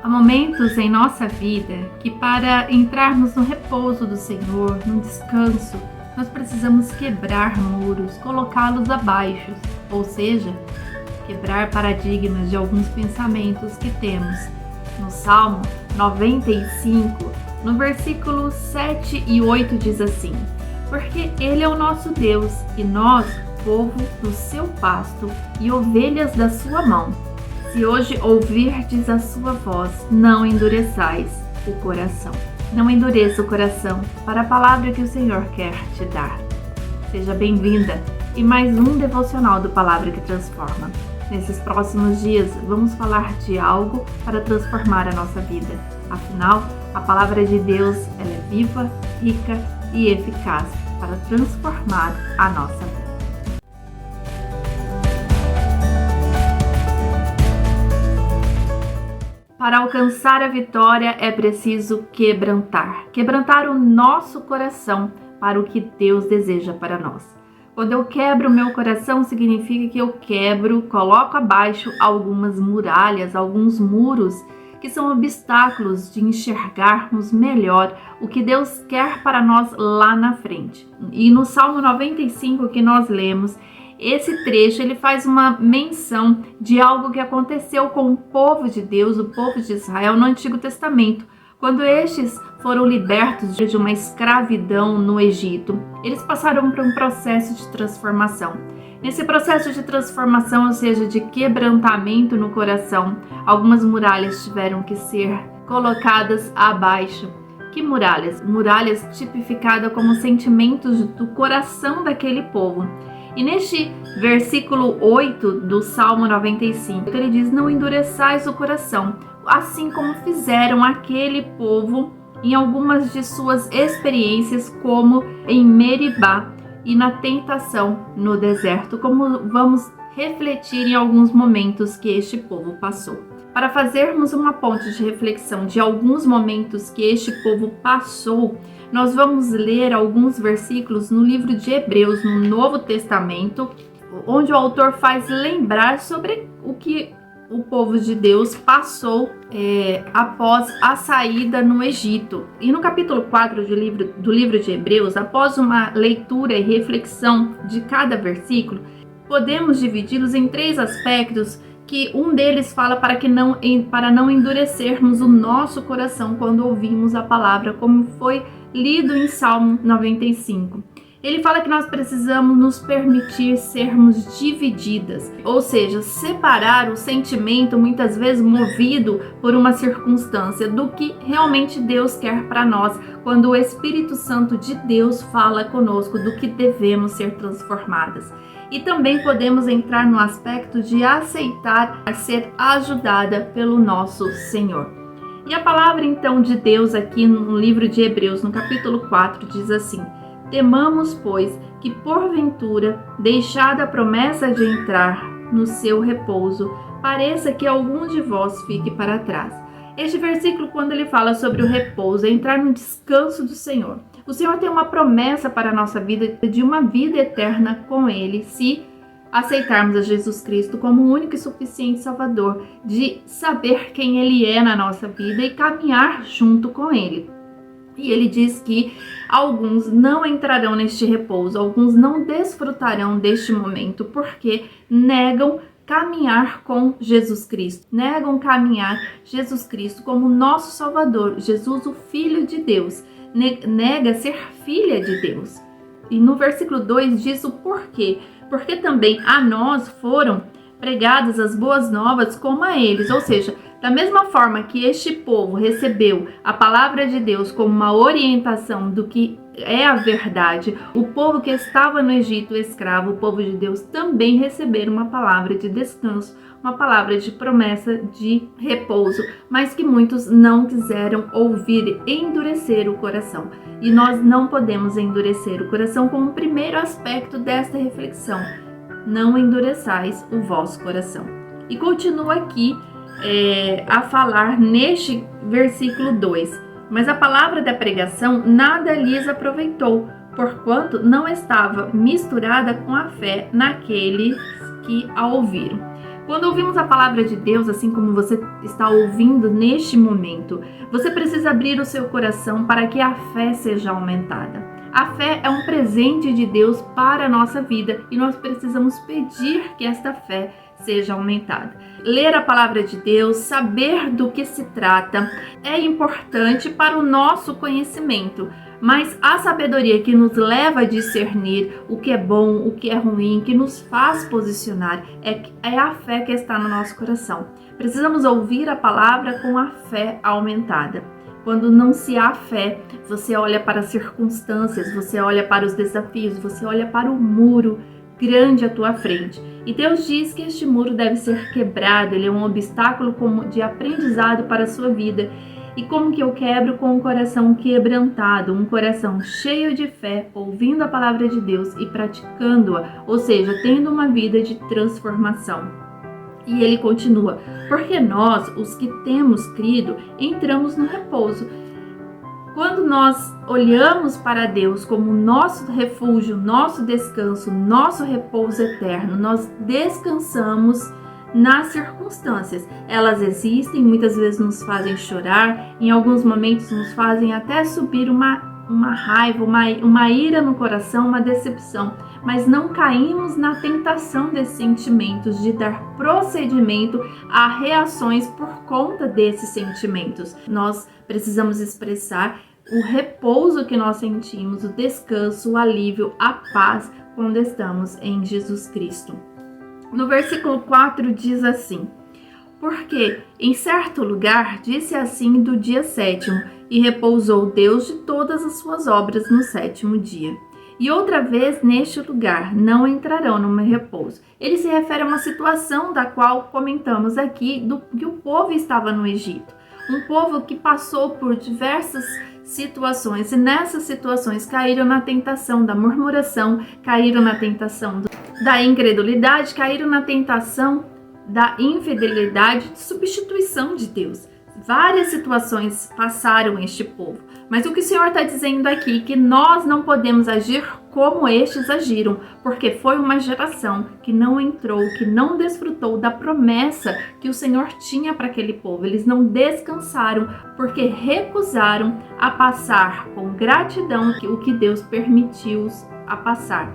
Há momentos em nossa vida que, para entrarmos no repouso do Senhor, no descanso, nós precisamos quebrar muros, colocá-los abaixo, ou seja, quebrar paradigmas de alguns pensamentos que temos. No Salmo 95, no versículo 7 e 8 diz assim: porque Ele é o nosso Deus e nós, povo do seu pasto e ovelhas da sua mão. Se hoje ouvirdes a sua voz, não endureçais o coração. Não endureça o coração para a palavra que o Senhor quer te dar. Seja bem-vinda e mais um devocional do Palavra que Transforma. Nesses próximos dias, vamos falar de algo para transformar a nossa vida. Afinal, a palavra de Deus ela é viva, rica e eficaz para transformar a nossa vida. Para alcançar a vitória é preciso quebrantar o nosso coração para o que Deus deseja para nós. Quando eu quebro o meu coração, significa que eu coloco abaixo algumas muralhas, alguns muros que são obstáculos de enxergarmos melhor o que Deus quer para nós lá na frente. E no Salmo 95 que nós lemos, esse trecho ele faz uma menção de algo que aconteceu com o povo de Deus, o povo de Israel no Antigo Testamento, quando estes foram libertos de uma escravidão no Egito. Eles passaram por um processo de transformação. Nesse processo de transformação, ou seja, de quebrantamento no coração, algumas muralhas tiveram que ser colocadas abaixo. Que muralhas? Muralhas tipificadas como sentimentos do coração daquele povo. E neste versículo 8 do Salmo 95, ele diz: não endureçais o coração, assim como fizeram aquele povo em algumas de suas experiências, como em Meribá e na tentação no deserto, como vamos refletir em alguns momentos que este povo passou. Para fazermos uma ponte de reflexão de alguns momentos que este povo passou, nós vamos ler alguns versículos no livro de Hebreus, no Novo Testamento, onde o autor faz lembrar sobre o que o povo de Deus passou após a saída no Egito. E no capítulo 4 do livro de Hebreus, após uma leitura e reflexão de cada versículo, podemos dividi-los em três aspectos, que um deles fala para não endurecermos o nosso coração quando ouvimos a palavra, como foi lido em Salmo 95. Ele fala que nós precisamos nos permitir sermos divididas, ou seja, separar o sentimento, muitas vezes movido por uma circunstância, do que realmente Deus quer para nós, quando o Espírito Santo de Deus fala conosco do que devemos ser transformadas. E também podemos entrar no aspecto de aceitar ser ajudada pelo nosso Senhor. E a palavra então de Deus aqui no livro de Hebreus, no capítulo 4, diz assim: temamos, pois, que porventura, deixada a promessa de entrar no seu repouso, pareça que algum de vós fique para trás. Este versículo, quando ele fala sobre o repouso, é entrar no descanso do Senhor. O Senhor tem uma promessa para a nossa vida, de uma vida eterna com Ele, se aceitarmos a Jesus Cristo como o único e suficiente Salvador, de saber quem Ele é na nossa vida e caminhar junto com Ele. E ele diz que alguns não entrarão neste repouso, alguns não desfrutarão deste momento, porque negam caminhar com Jesus Cristo, negam caminhar Jesus Cristo como nosso Salvador, Jesus, o Filho de Deus, nega ser filha de Deus. E no versículo 2 diz o porquê, porque também a nós foram pregadas as boas novas como a eles, ou seja, da mesma forma que este povo recebeu a palavra de Deus como uma orientação do que é a verdade, o povo que estava no Egito escravo, o povo de Deus, também receberam uma palavra de descanso, uma palavra de promessa de repouso, mas que muitos não quiseram ouvir e endurecer o coração. E nós não podemos endurecer o coração como o primeiro aspecto desta reflexão. Não endureçais o vosso coração. E continua aqui a falar neste versículo 2. Mas a palavra da pregação nada lhes aproveitou, porquanto não estava misturada com a fé naqueles que a ouviram. Quando ouvimos a palavra de Deus, assim como você está ouvindo neste momento, você precisa abrir o seu coração para que a fé seja aumentada. A fé é um presente de Deus para a nossa vida e nós precisamos pedir que esta fé seja aumentada. Ler a palavra de Deus, saber do que se trata, é importante para o nosso conhecimento, mas a sabedoria que nos leva a discernir o que é bom, o que é ruim, que nos faz posicionar, é a fé que está no nosso coração. Precisamos ouvir a palavra com a fé aumentada. Quando não se há fé, você olha para as circunstâncias, você olha para os desafios, você olha para o muro grande à tua frente. E Deus diz que este muro deve ser quebrado, ele é um obstáculo de aprendizado para a sua vida. E como que eu quebro? Com um coração quebrantado, um coração cheio de fé, ouvindo a palavra de Deus e praticando-a, ou seja, tendo uma vida de transformação. E ele continua, porque nós, os que temos crido, entramos no repouso. Quando nós olhamos para Deus como nosso refúgio, nosso descanso, nosso repouso eterno, nós descansamos nas circunstâncias. Elas existem, muitas vezes nos fazem chorar, em alguns momentos nos fazem até subir uma raiva, uma ira no coração, uma decepção, mas não caímos na tentação desses sentimentos, de dar procedimento a reações por conta desses sentimentos. Nós precisamos expressar o repouso que nós sentimos, o descanso, o alívio, a paz quando estamos em Jesus Cristo. No versículo 4 diz assim: porque em certo lugar disse assim do dia 7º, e repousou Deus de todas as suas obras no 7º dia. E outra vez neste lugar não entrarão no meu repouso. Ele se refere a uma situação da qual comentamos aqui, do que o povo estava no Egito. Um povo que passou por diversas situações e nessas situações caíram na tentação da murmuração, caíram na tentação da incredulidade, caíram na tentação da infidelidade, de substituição de Deus. Várias situações passaram este povo, mas o que o Senhor está dizendo aqui é que nós não podemos agir como estes agiram, porque foi uma geração que não entrou, que não desfrutou da promessa que o Senhor tinha para aquele povo. Eles não descansaram porque recusaram a passar com gratidão o que Deus permitiu a passar.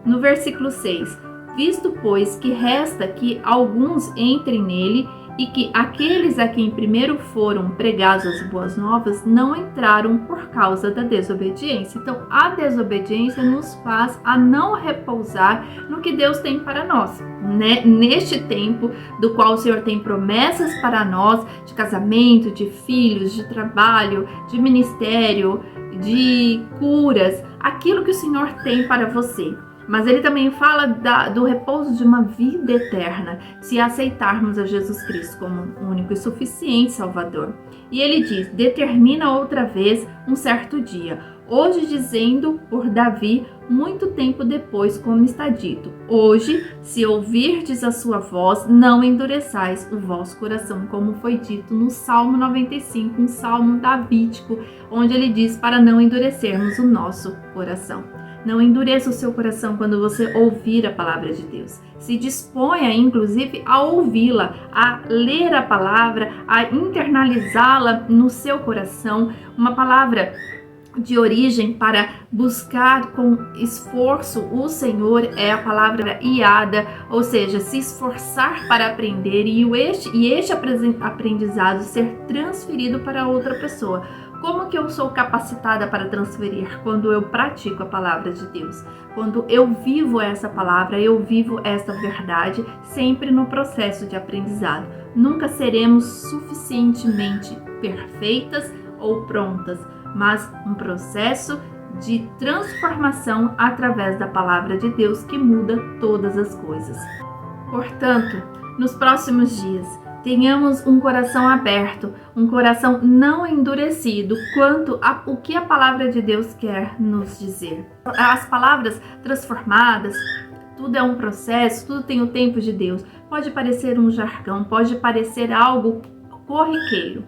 No versículo 6, visto pois que resta que alguns entrem nele, e que aqueles a quem primeiro foram pregadas as boas novas não entraram por causa da desobediência. Então, a desobediência nos faz a não repousar no que Deus tem para nós, né? Neste tempo do qual o Senhor tem promessas para nós, de casamento, de filhos, de trabalho, de ministério, de curas, aquilo que o Senhor tem para você. Mas ele também fala do repouso de uma vida eterna, se aceitarmos a Jesus Cristo como um único e suficiente Salvador. E ele diz, determina outra vez um certo dia, hoje dizendo por Davi, muito tempo depois, como está dito, hoje, se ouvirdes a sua voz, não endureçais o vosso coração, como foi dito no Salmo 95, um salmo davídico, onde ele diz para não endurecermos o nosso coração. Não endureça o seu coração quando você ouvir a palavra de Deus. Se disponha, inclusive, a ouvi-la, a ler a palavra, a internalizá-la no seu coração. Uma palavra de origem para buscar com esforço o Senhor é a palavra iada, ou seja, se esforçar para aprender e este aprendizado ser transferido para outra pessoa. Como que eu sou capacitada para transferir? Quando eu pratico a palavra de Deus. Quando eu vivo essa palavra, eu vivo essa verdade, sempre no processo de aprendizado. Nunca seremos suficientemente perfeitas ou prontas, mas um processo de transformação através da palavra de Deus que muda todas as coisas. Portanto, nos próximos dias, tenhamos um coração aberto, um coração não endurecido quanto ao que a palavra de Deus quer nos dizer. As palavras transformadas, tudo é um processo, tudo tem o tempo de Deus. Pode parecer um jargão, pode parecer algo corriqueiro,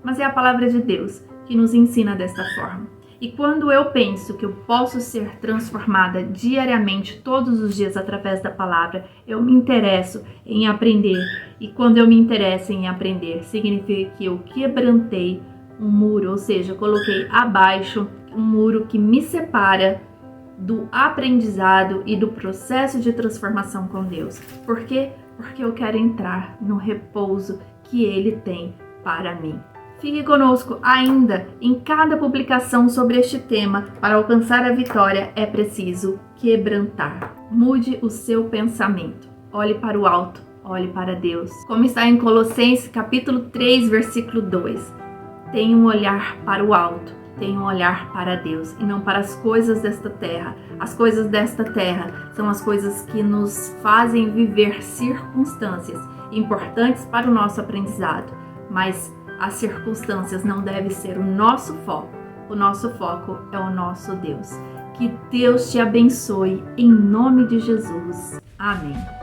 mas é a palavra de Deus que nos ensina desta forma. E quando eu penso que eu posso ser transformada diariamente, todos os dias, através da palavra, eu me interesso em aprender. E quando eu me interesso em aprender, significa que eu quebrantei um muro, ou seja, eu coloquei abaixo um muro que me separa do aprendizado e do processo de transformação com Deus. Por quê? Porque eu quero entrar no repouso que Ele tem para mim. Fique conosco ainda em cada publicação sobre este tema. Para alcançar a vitória é preciso quebrantar. Mude o seu pensamento. Olhe para o alto, olhe para Deus. Como está em Colossenses capítulo 3, versículo 2. Tenha um olhar para o alto, tenha um olhar para Deus e não para as coisas desta terra. As coisas desta terra são as coisas que nos fazem viver circunstâncias importantes para o nosso aprendizado, mas as circunstâncias não devem ser o nosso foco. O nosso foco é o nosso Deus. Que Deus te abençoe em nome de Jesus. Amém.